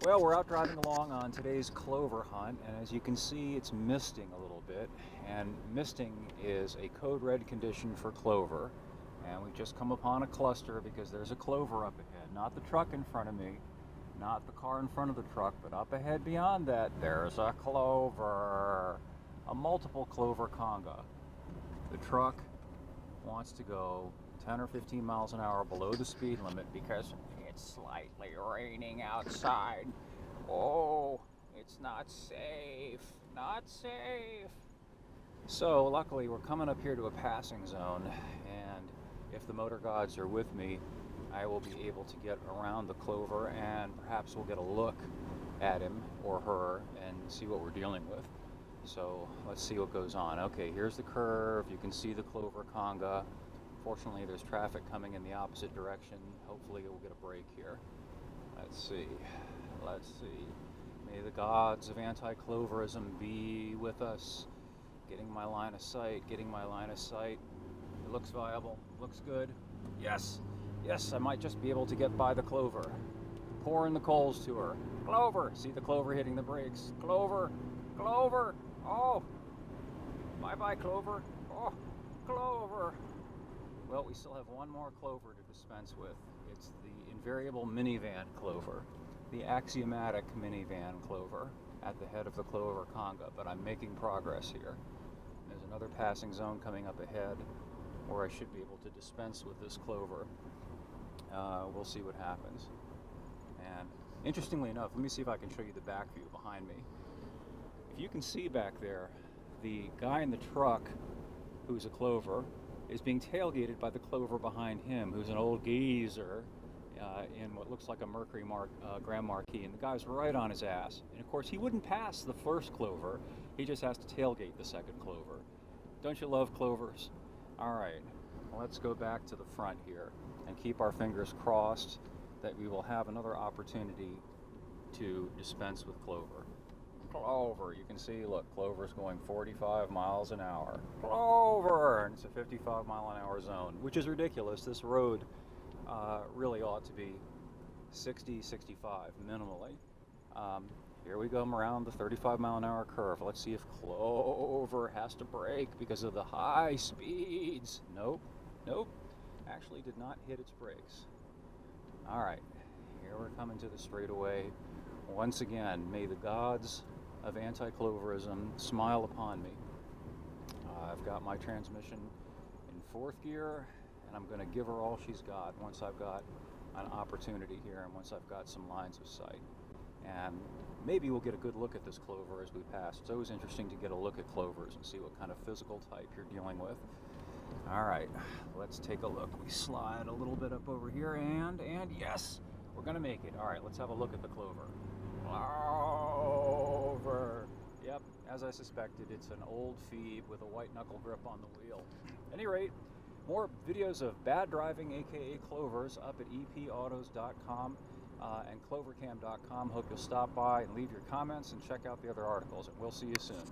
Well, we're out driving along on today's clover hunt, and as you can see, it's misting a little bit, and misting is a code red condition for clover. And we've just come upon a cluster because there's a clover up ahead, not the truck in front of me, not the car in front of the truck, but up ahead beyond that, there's a clover, a multiple clover conga. The truck wants to go 10 or 15 miles an hour below the speed limit because it's slightly raining outside. Oh, it's not safe, not safe. So luckily we're coming up here to a passing zone, and if the motor gods are with me, I will be able to get around the clover and perhaps we'll get a look at him or her and see what we're dealing with. So let's see what goes on. Okay, here's the curve. You can see the clover conga. Fortunately, there's traffic coming in the opposite direction. Hopefully we'll get a break here. Let's see. Let's see. May the gods of anti-cloverism be with us. Getting my line of sight, getting my line of sight. It looks viable, looks good. Yes, yes, I might just be able to get by the clover. Pouring the coals to her. Clover! See the clover hitting the brakes. Clover! Clover! Oh! Bye-bye, clover. Oh, clover! Well, we still have one more clover to dispense with. It's the invariable minivan clover, the axiomatic minivan clover at the head of the clover conga, but I'm making progress here. There's another passing zone coming up ahead where I should be able to dispense with this clover. We'll see what happens. And interestingly enough, let me see if I can show you the back view behind me. If you can see back there, the guy in the truck, who's a clover, is being tailgated by the clover behind him, who's an old geezer in what looks like a Mercury Grand Marquis, and the guy's right on his ass. And of course, he wouldn't pass the first clover, he just has to tailgate the second clover. Don't you love clovers? All right, well, let's go back to the front here and keep our fingers crossed that we will have another opportunity to dispense with clover. Clover, you can see, look, clover's going 45 miles an hour. Clover! And it's a 55 mile an hour zone, which is ridiculous. This road really ought to be 60, 65 minimally. Here we go around the 35 mile an hour curve. Let's see if clover has to brake because of the high speeds. Nope, nope, actually did not hit its brakes. All right, here we're coming to the straightaway. Once again, may the gods of anti-cloverism smile upon me. I've got my transmission in fourth gear, and I'm going to give her all she's got once I've got an opportunity here and once I've got some lines of sight. And maybe we'll get a good look at this clover as we pass. It's always interesting to get a look at clovers and see what kind of physical type you're dealing with. All right, let's take a look. We slide a little bit up over here, and yes, we're going to make it. All right, let's have a look at the clover. Clover. Yep, as I suspected, it's an old Phoebe with a white knuckle grip on the wheel. At any rate, more videos of bad driving, aka clovers, up at epautos.com and clovercam.com. Hope you'll stop by and leave your comments and check out the other articles, and we'll see you soon.